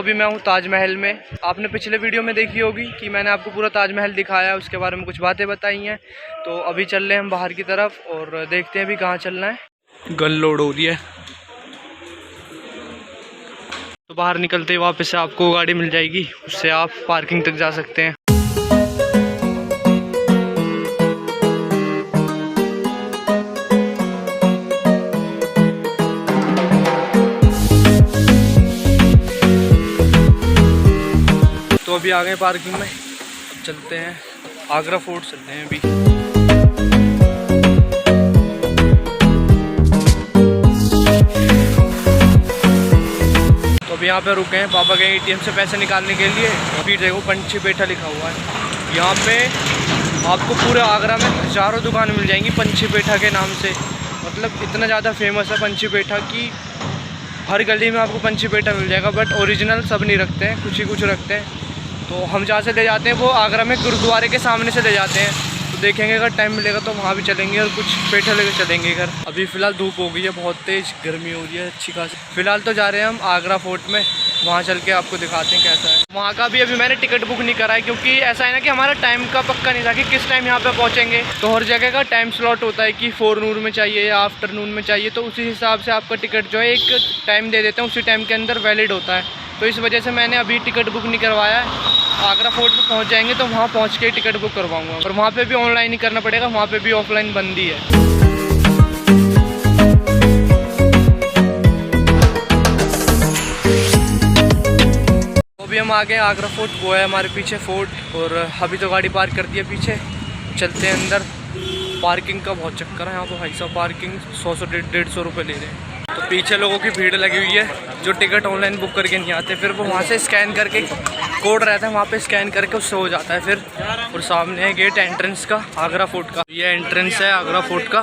अभी मैं हूँ ताजमहल में। आपने पिछले वीडियो में देखी होगी कि मैंने आपको पूरा ताजमहल दिखाया, उसके बारे में कुछ बातें बताई हैं। तो अभी चल रहे हैं हम बाहर की तरफ और देखते हैं अभी कहाँ चलना है। गन लोड हो रही है तो बाहर निकलते ही वापस से आपको गाड़ी मिल जाएगी, उससे आप पार्किंग तक जा सकते हैं। तो अभी आ गए पार्किंग में, अब चलते हैं आगरा फोर्ट चलते हैं अभी। तो अभी यहाँ पे रुके हैं, पापा गए ATM से पैसे निकालने के लिए। अभी देखो पंछी पेठा लिखा हुआ है यहाँ पे। आपको पूरे आगरा में हज़ारों दुकान मिल जाएंगी पंछी पेठा के नाम से। मतलब इतना ज़्यादा फेमस है पंछी पेठा कि हर गली में आपको पंछी पेठा मिल जाएगा। बट ओरिजिनल सब नहीं रखते हैं, कुछ ही कुछ रखते हैं। तो हम जहाँ से ले जाते हैं वो आगरा में गुरुद्वारे के सामने से ले जाते हैं। तो देखेंगे अगर टाइम मिलेगा तो वहाँ भी चलेंगे और कुछ पेठा लेकर चलेंगे घर। अभी फ़िलहाल धूप हो गई है, बहुत तेज़ गर्मी हो रही है अच्छी खासी। फ़िलहाल तो जा रहे हैं हम आगरा फोर्ट में, वहाँ चल के आपको दिखाते हैं कैसा है वहाँ का भी। अभी मैंने टिकट बुक नहीं करा है क्योंकि ऐसा है ना कि हमारा टाइम का पक्का नहीं था कि किस टाइम यहाँ पे पहुँचेंगे। तो हर जगह का टाइम स्लॉट होता है कि फोरनून में चाहिए या आफ्टरनून में चाहिए, तो उसी हिसाब से आपका टिकट जो है एक टाइम दे देते हैं, उसी टाइम के अंदर वैलिड होता है। तो इस वजह से मैंने अभी टिकट बुक नहीं करवाया है। आगरा फोर्ट पे पहुंच जाएंगे तो वहां पहुंच के टिकट बुक करवाऊंगा। और वहां पे भी ऑनलाइन ही करना पड़ेगा, वहां पे भी ऑफलाइन बंदी है। तो अभी हम आ गए आगरा फोर्ट, वो है हमारे पीछे फोर्ट। और अभी तो गाड़ी पार्क कर दी है पीछे, चलते हैं अंदर। पार्किंग का बहुत चक्कर है यहाँ पर भाई साहब, पार्किंग 100-150 रुपये ले रहे हैं। तो पीछे लोगों की भीड़ लगी हुई है जो टिकट ऑनलाइन बुक करके नहीं आते, फिर वो वहाँ से स्कैन करके कोड रहता है, वहाँ पे स्कैन करके उससे हो जाता है फिर। और सामने है गेट एंट्रेंस का आगरा फोर्ट का, ये एंट्रेंस है आगरा फोर्ट का।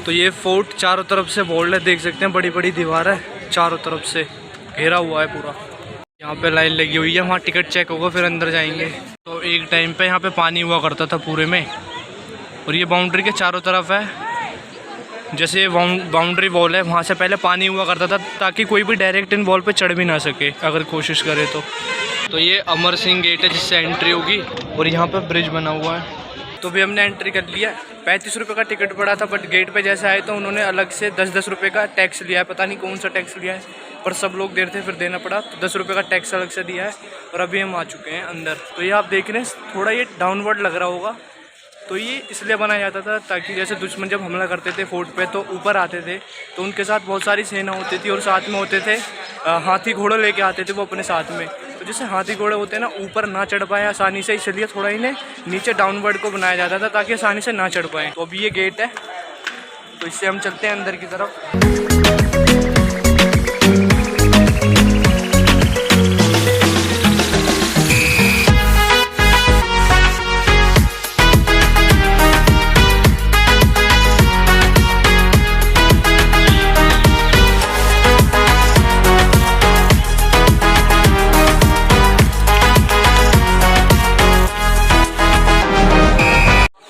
तो ये फोर्ट चारों तरफ से बोल्ड है, देख सकते हैं बड़ी बड़ी दीवार है, चारों तरफ से घेरा हुआ है पूरा। यहाँ पे लाइन लगी हुई है, वहाँ टिकट चेक होगा फिर अंदर जाएंगे। तो एक टाइम पे यहाँ पे पानी हुआ करता था पूरे में। और ये बाउंड्री के चारों तरफ है, जैसे ये बाउंड्री वॉल है, वहाँ से पहले पानी हुआ करता था ताकि कोई भी डायरेक्ट इन वॉल पे चढ़ भी ना सके अगर कोशिश करे तो ये अमर सिंह गेट है जिससे एंट्री होगी। और यहाँ पे ब्रिज बना हुआ है। तो भी हमने एंट्री कर लिया। 35 रुपये का टिकट पड़ा था, बट गेट पे जैसे आए तो उन्होंने अलग से 10-10 रुपये का टैक्स लिया है। पता नहीं कौन सा टैक्स लिया है, पर सब लोग दे रहे थे फिर देना पड़ा। तो 10 रुपये का टैक्स अलग से दिया है। और अभी हम आ चुके हैं अंदर। तो ये आप देख रहे हैं थोड़ा ये डाउनवर्ड लग रहा होगा। तो ये इसलिए बनाया जाता था ताकि जैसे दुश्मन जब हमला करते थे फोर्ट पे तो ऊपर आते थे, तो उनके साथ बहुत सारी सेना होती थी। और साथ में होते थे हाथी घोड़े लेके आते थे वो अपने साथ में। तो जैसे हाथी घोड़े होते हैं ना, ऊपर ना चढ़ पाए आसानी से, इसलिए थोड़ा इन्हें नीचे डाउनवर्ड को बनाया जाता था ताकि आसानी से ना चढ़ पाएँ। तो अभी ये गेट है, तो इससे हम चलते हैं अंदर की तरफ।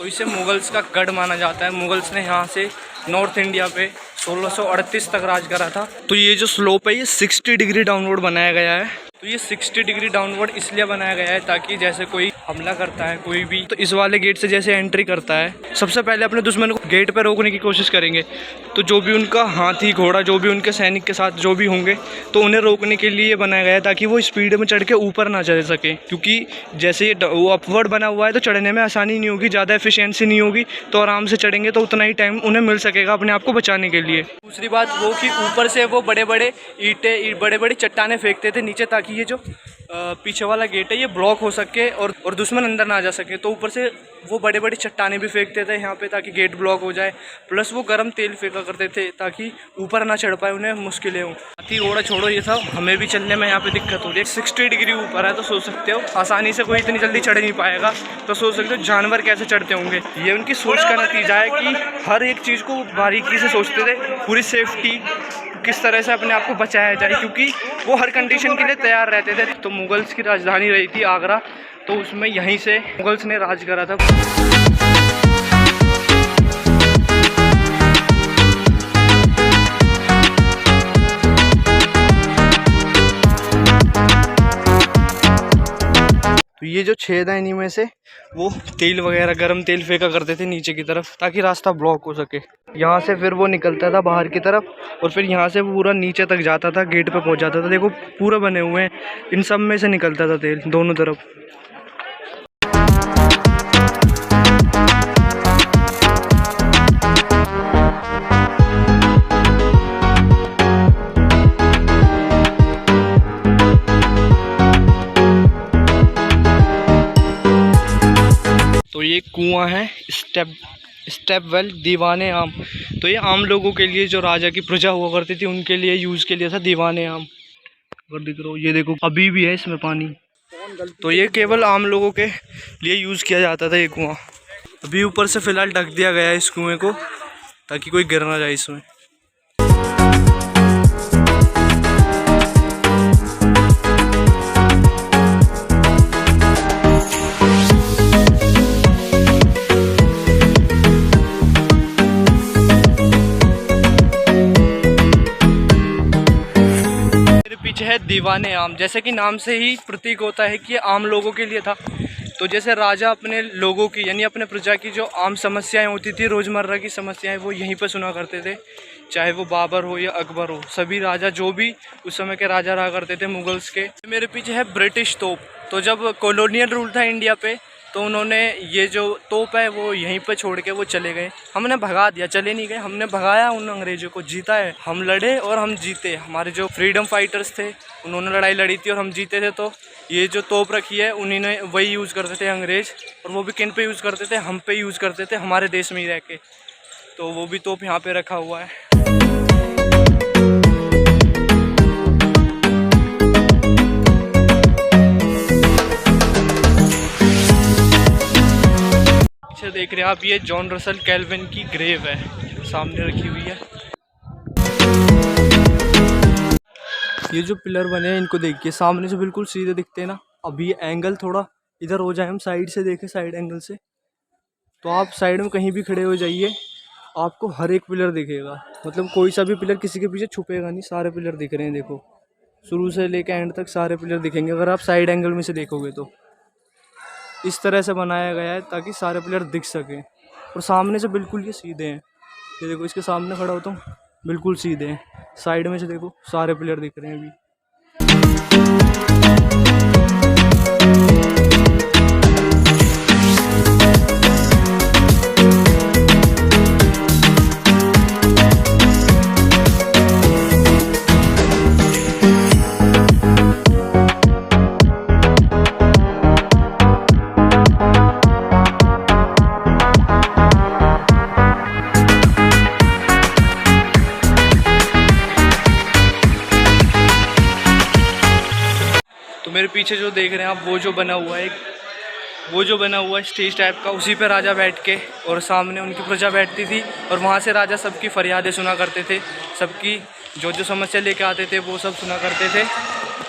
इसे मुगल्स का गढ़ माना जाता है। मुगल्स ने यहाँ से नॉर्थ इंडिया पे 1638 तक राज करा था। तो ये जो स्लोप है ये 60 डिग्री डाउनवर्ड बनाया गया है। तो ये 60 डिग्री डाउनवर्ड इसलिए बनाया गया है ताकि जैसे कोई हमला करता है कोई भी, तो इस वाले गेट से जैसे एंट्री करता है, सबसे पहले अपने दुश्मन को गेट पर रोकने की कोशिश करेंगे। तो जो भी उनका हाथी घोड़ा, जो भी उनके सैनिक के साथ जो भी होंगे, तो उन्हें रोकने के लिए बनाया गया है ताकि वो स्पीड में चढ़ के ऊपर ना चढ़ सके। क्योंकि जैसे ये वो अपवर्ड बना हुआ है तो चढ़ने में आसानी नहीं होगी, ज़्यादा एफिशिएंसी नहीं होगी। तो आराम से चढ़ेंगे तो उतना ही टाइम उन्हें मिल सकेगा अपने आप को बचाने के लिए। दूसरी बात वो कि ऊपर से वो बड़े बड़े ईंटें, बड़े बड़ी चट्टाने फेंकते थे नीचे ताकि ये जो पीछे वाला गेट है ये ब्लॉक हो सके और दुश्मन अंदर ना जा सके। तो ऊपर से वो बड़े बड़ी चट्टाने भी फेंकते थे यहाँ पे ताकि गेट ब्लॉक हो जाए। प्लस वो गर्म तेल फेंका करते थे ताकि ऊपर ना चढ़ पाए, उन्हें मुश्किलें हों। हाथी घोड़ा छोड़ो, ये सब हमें भी चलने में यहाँ पे दिक्कत हो रही है। 60 डिग्री ऊपर है तो सोच सकते हो आसानी से कोई इतनी जल्दी चढ़ नहीं पाएगा। तो सोच सकते हो जानवर कैसे चढ़ते होंगे। ये उनकी सोच का नतीजा है कि हर एक चीज़ को बारीकी से सोचते थे, पूरी सेफ्टी किस तरह से अपने आप को बचाया जाए, क्योंकि वो हर कंडीशन के लिए तैयार रहते थे। तो मुगल्स की राजधानी रही थी आगरा, तो उसमें यहीं से मुगल्स ने राज करा था। ये जो छेद है इन्हीं में से वो तेल वगैरह गर्म तेल फेंका करते थे नीचे की तरफ ताकि रास्ता ब्लॉक हो सके। यहाँ से फिर वो निकलता था बाहर की तरफ और फिर यहाँ से पूरा नीचे तक जाता था, गेट पे पहुँच जाता था। देखो पूरा बने हुए हैं, इन सब में से निकलता था तेल दोनों तरफ। तो ये कुआं है स्टेप वेल दीवाने आम। तो ये आम लोगों के लिए, जो राजा की प्रजा हुआ करती थी उनके लिए यूज़ के लिए था दीवाने आम। अगर दिख रहा हो ये देखो अभी भी है इसमें पानी। तो ये केवल आम लोगों के लिए यूज़ किया जाता था ये कुआं। अभी ऊपर से फ़िलहाल ढक दिया गया है इस कुएँ को ताकि कोई गिर ना जाए इसमें। पीछे है दीवाने आम। जैसे कि नाम से ही प्रतीक होता है कि ये आम लोगों के लिए था। तो जैसे राजा अपने लोगों की यानी अपने प्रजा की जो आम समस्याएं होती थी, रोज़मर्रा की समस्याएं, वो यहीं पर सुना करते थे। चाहे वो बाबर हो या अकबर हो, सभी राजा जो भी उस समय के राजा रहा करते थे मुगल्स के। मेरे पीछे है ब्रिटिश तोप। तो जब कॉलोनियल रूल था इंडिया पे तो उन्होंने ये जो तोप है वो यहीं पे छोड़ के वो चले गए। हमने भगा दिया, चले नहीं गए, हमने भगाया उन अंग्रेज़ों को, जीता है। हम लड़े और हम जीते। हमारे जो फ्रीडम फाइटर्स थे उन्होंने लड़ाई लड़ी थी और हम जीते थे। तो ये जो तोप रखी है उन्हीं ने वही यूज़ करते थे अंग्रेज़। और वो भी किन पे यूज़ करते थे? हम पे यूज़ करते थे, हमारे देश में ही रह के। तो वो भी तोप यहाँ पे रखा हुआ है। पीछे देख रहे हैं आप, ये जॉन रसल कैल्विन की ग्रेव है, सामने रखी हुई है। ये जो पिलर बने हैं इनको देखिए, सामने से बिल्कुल सीधे दिखते हैं ना। अभी एंगल थोड़ा इधर हो जाए, हम साइड से देखें, साइड एंगल से, तो आप साइड में कहीं भी खड़े हो जाइए, आपको हर एक पिलर दिखेगा। मतलब कोई सा भी पिलर किसी के पीछे छुपेगा नहीं, सारे पिलर दिख रहे हैं। देखो शुरू से लेकर एंड तक सारे पिलर दिखेंगे अगर आप साइड एंगल में से देखोगे तो। इस तरह से बनाया गया है ताकि सारे पिलर दिख सकें। और सामने से बिल्कुल ये सीधे हैं। ये देखो इसके सामने खड़ा होता हूँ, बिल्कुल सीधे हैं। साइड में से देखो सारे पिलर दिख रहे हैं अभी। मेरे पीछे जो देख रहे हैं आप, वो जो बना हुआ है स्टेज टाइप का, उसी पे राजा बैठ के और सामने उनकी प्रजा बैठती थी और वहाँ से राजा सबकी फरियादें सुना करते थे। सबकी जो जो समस्या लेके आते थे वो सब सुना करते थे।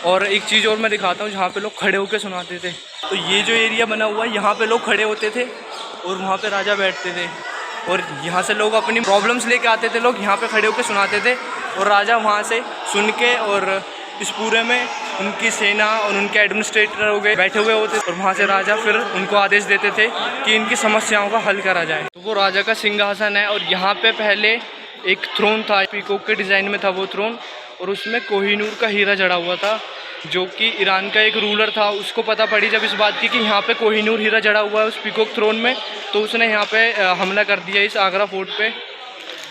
और एक चीज़ और मैं दिखाता हूँ जहाँ पे लोग खड़े होकर सुनाते थे। तो ये जो एरिया बना हुआ है यहाँ पे लोग खड़े होते थे और वहाँ पे राजा बैठते थे और यहाँ से लोग अपनी प्रॉब्लम्स लेके आते थे, लोग यहाँ पे खड़े होकर सुनाते थे और राजा वहाँ से सुन के, और इस पूरे में उनकी सेना और उनके एडमिनिस्ट्रेटर हो गए बैठे हुए होते और वहाँ से राजा फिर उनको आदेश देते थे कि इनकी समस्याओं का हल करा जाए। तो वो राजा का सिंहासन है और यहाँ पे पहले एक थ्रोन था, पीकॉक के डिज़ाइन में था वो थ्रोन, और उसमें कोहिनूर का हीरा जड़ा हुआ था, जो कि ईरान का एक रूलर था। उसको पता पड़ी जब इस बात की कि यहाँ पे कोहिनूर हीरा जड़ा हुआ है उस पीकॉक थ्रोन में, तो उसने यहाँ पे हमला कर दिया इस आगरा फोर्ट पे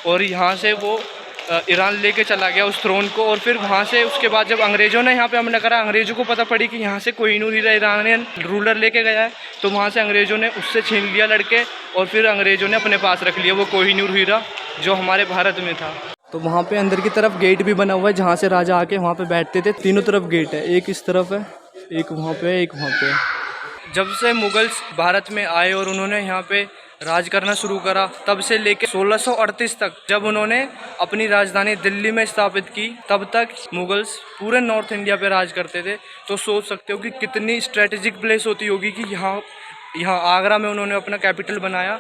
और यहाँ से वो ईरान लेके चला गया उस थ्रोन को। और फिर वहाँ से उसके बाद जब अंग्रेज़ों ने यहाँ पे हमला करा, अंग्रेज़ों को पता पड़ी कि यहाँ से कोहिनूर हीरा ईरानियन रूलर लेके गया है, तो वहाँ से अंग्रेज़ों ने उससे छीन लिया लड़के और फिर अंग्रेज़ों ने अपने पास रख लिया वो कोहिनूर हीरा जो हमारे भारत में था। तो वहाँ पे अंदर की तरफ गेट भी बना हुआ है जहाँ से राजा आके वहाँ पे बैठते थे। तीनों तरफ गेट है, एक इस तरफ है, एक वहाँ पे है, एक वहाँ पे है। जब से मुगल्स भारत में आए और उन्होंने यहाँ पे राज करना शुरू करा, तब से लेके 1638 तक जब उन्होंने अपनी राजधानी दिल्ली में स्थापित की, तब तक मुगल्स पूरे नॉर्थ इंडिया पे राज करते थे। तो सोच सकते हो कि कितनी स्ट्रेटेजिक प्लेस होती होगी कि यहाँ आगरा में उन्होंने अपना कैपिटल बनाया।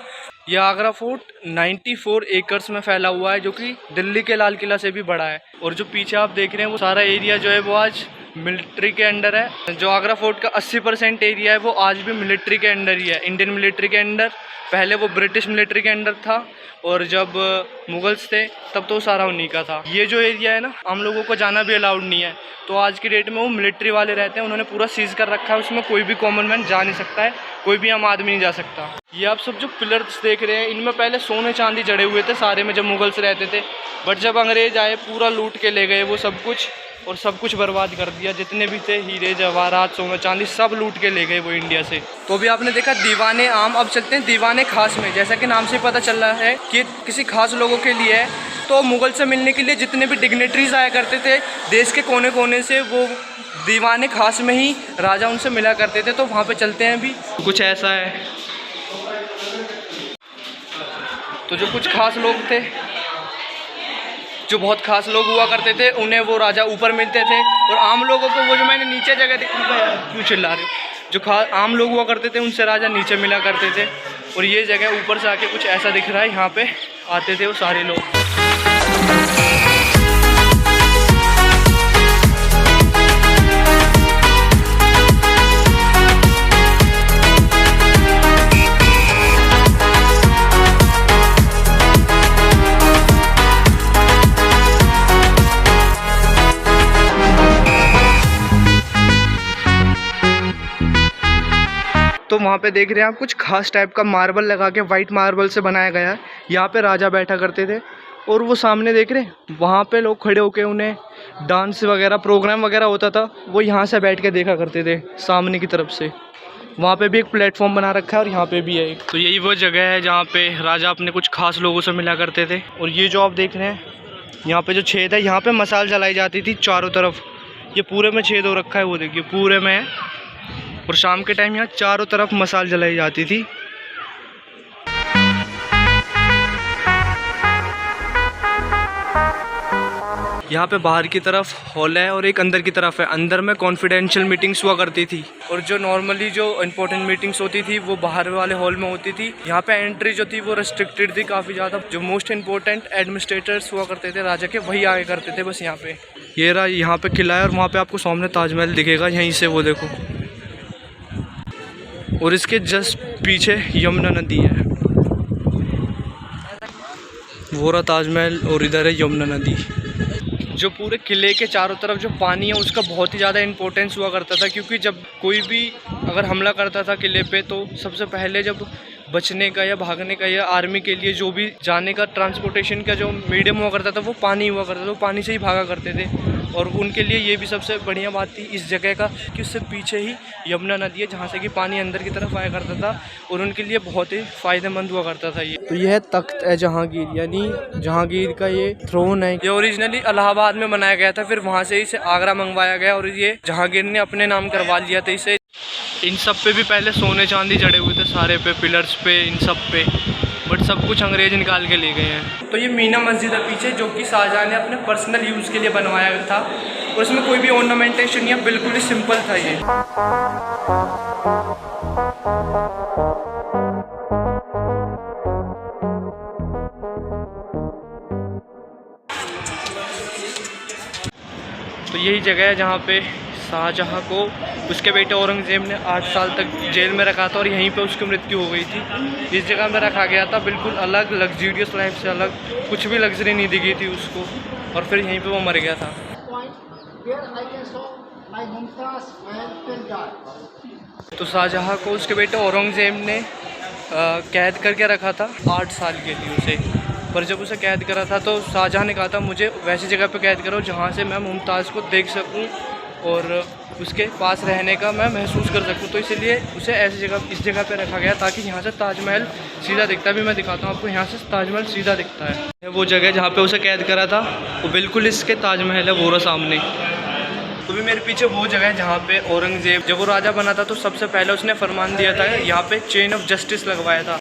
यह आगरा फोर्ट 94 एकर्स में फैला हुआ है, जो कि दिल्ली के लाल किला से भी बड़ा है। और जो पीछे आप देख रहे हैं वो सारा एरिया जो है वो आज मिलिट्री के अंडर है। जो आगरा फोर्ट का 80% एरिया है वो आज भी मिलिट्री के अंडर ही है, इंडियन मिलिट्री के अंडर। पहले वो ब्रिटिश मिलिट्री के अंडर था और जब मुगल्स थे तब तो सारा उन्हीं का था। ये जो एरिया है ना, हम लोगों को जाना भी अलाउड नहीं है। तो आज की डेट में वो मिलिट्री वाले रहते हैं, उन्होंने पूरा सीज कर रखा है। उसमें कोई भी कॉमन मैन जा नहीं सकता है, कोई भी आम आदमी नहीं जा सकता। ये आप सब जो पिलर्स देख रहे हैं, इनमें पहले सोने चांदी जड़े हुए थे सारे में, जब मुगल्स रहते थे। बट जब अंग्रेज आए पूरा लूट के ले गए वो सब कुछ, और सब कुछ बर्बाद कर दिया। जितने भी थे हीरे जवाहरात सोना चांदी सब लूट के ले गए वो इंडिया से। तो भी आपने देखा दीवाने आम, अब चलते हैं दीवाने खास में। जैसा कि नाम से पता चल रहा है कि किसी खास लोगों के लिए है। तो मुगल से मिलने के लिए जितने भी डिग्नेटरीज आया करते थे देश के कोने कोने से, वो दीवाने खास में ही राजा उनसे मिला करते थे। तो वहाँ पे चलते हैं। अभी कुछ ऐसा है। तो जो कुछ खास लोग थे, जो बहुत खास लोग हुआ करते थे, उन्हें वो राजा ऊपर मिलते थे। और आम लोगों को वो जो मैंने नीचे जगह देखी, क्यों चिल्ला रहे हो, जो आम लोग हुआ करते थे उनसे राजा नीचे मिला करते थे। और ये जगह ऊपर से आके कुछ ऐसा दिख रहा है, यहाँ पे आते थे वो सारे लोग। तो वहाँ पे देख रहे हैं आप कुछ खास टाइप का मार्बल लगा के, वाइट मार्बल से बनाया गया है। यहाँ पे राजा बैठा करते थे। और वो सामने देख रहे हैं, वहाँ पे लोग खड़े होके उन्हें डांस वगैरह प्रोग्राम वगैरह होता था, वो यहाँ से बैठ के देखा करते थे सामने की तरफ से। वहाँ पे भी एक प्लेटफॉर्म बना रखा है और यहाँ पे भी है एक। तो यही वो जगह है जहाँ पे राजा अपने कुछ खास लोगों से मिला करते थे। और ये जो आप देख रहे हैं, यहाँ पे जो छेद है, यहाँ पे मसाल जलाई जाती थी चारों तरफ। ये पूरे में छेद हो रखा है, वो देखिए पूरे में है। और शाम के टाइम यहाँ चारों तरफ मसाल जलाई जाती थी। यहाँ पे बाहर की तरफ हॉल है और एक अंदर की तरफ है। अंदर में कॉन्फिडेंशियल मीटिंग्स हुआ करती थी, और जो नॉर्मली जो इंपॉर्टेंट मीटिंग्स होती थी वो बाहर वाले हॉल में होती थी। यहाँ पे एंट्री जो थी वो रेस्ट्रिक्टेड थी काफ़ी ज़्यादा। जो मोस्ट इंपॉर्टेंट एडमिनिस्ट्रेटर्स हुआ करते थे राजा के, वही आगे करते थे बस यहाँ पे। ये रहा, यहाँ पे किला है और वहाँ पे आपको सामने ताजमहल दिखेगा यहीं से, वो देखो। और इसके जस्ट पीछे यमुना नदी है। वो रहा ताजमहल और इधर है यमुना नदी। जो पूरे किले के चारों तरफ जो पानी है उसका बहुत ही ज़्यादा इंपॉर्टेंस हुआ करता था, क्योंकि जब कोई भी अगर हमला करता था किले पे, तो सबसे पहले जब बचने का या भागने का या आर्मी के लिए जो भी जाने का ट्रांसपोर्टेशन का जो मीडियम हुआ करता था वो पानी हुआ करता था। वो पानी से ही भागा करते थे। और उनके लिए ये भी सबसे बढ़िया बात थी इस जगह का कि उससे पीछे ही यमुना नदी है, जहाँ से कि पानी अंदर की तरफ आया करता था। और उनके लिए बहुत ही फ़ायदेमंद हुआ करता था ये। तो यह तख्त है जहांगीर, यानी जहांगीर का ये थ्रोन है। ये ओरिजिनली इलाहाबाद में बनाया गया था, फिर वहाँ से इसे आगरा मंगवाया गया और ये जहांगीर ने अपने नाम करवा लिया था इसे। इन सब पे भी पहले सोने चांदी जड़े हुए थे सारे पे, पिलर्स पे, इन सब पे। बट सब कुछ अंग्रेज निकाल के ले गए हैं। तो ये मीना मस्जिद है पीछे, जो कि शाहजहाँ ने अपने पर्सनल यूज़ के लिए बनवाया था। और इसमें कोई भी ऑर्नामेंटेशन नहीं है, बिल्कुल ही सिंपल था ये। तो यही जगह है जहाँ पे शाहजहाँ को उसके बेटे औरंगजेब ने 8 साल तक जेल में रखा था और यहीं पे उसकी मृत्यु हो गई थी। इस जगह में रखा गया था, बिल्कुल अलग लग्जूरियस लाइफ से अलग, कुछ भी लग्जरी नहीं दी गई थी उसको। और फिर यहीं पे वो मर गया था। तो शाहजहाँ को उसके बेटे औरंगजेब ने कैद करके रखा था 8 साल के लिए उसे। पर जब उसे कैद करा था तो शाहजहाँ ने कहा था मुझे वैसी जगह पे कैद करो जहाँ से मैं मुमताज़ को देख सकूँ और उसके पास रहने का मैं महसूस कर सकूँ। तो इसलिए उसे ऐसी जगह, इस जगह पे रखा गया ताकि यहाँ से ताजमहल सीधा दिखता है। भी मैं दिखाता हूँ आपको, यहाँ से ताजमहल सीधा दिखता है। वो जगह जहाँ पे उसे कैद करा था वो बिल्कुल इसके ताजमहल है, वो रहा सामने। तो भी मेरे पीछे वो जगह है जहाँ पे औरंगजेब जब वो राजा बना था तो सबसे पहले उसने फरमान दिया था, यहाँ पे चेन ऑफ जस्टिस लगवाया था।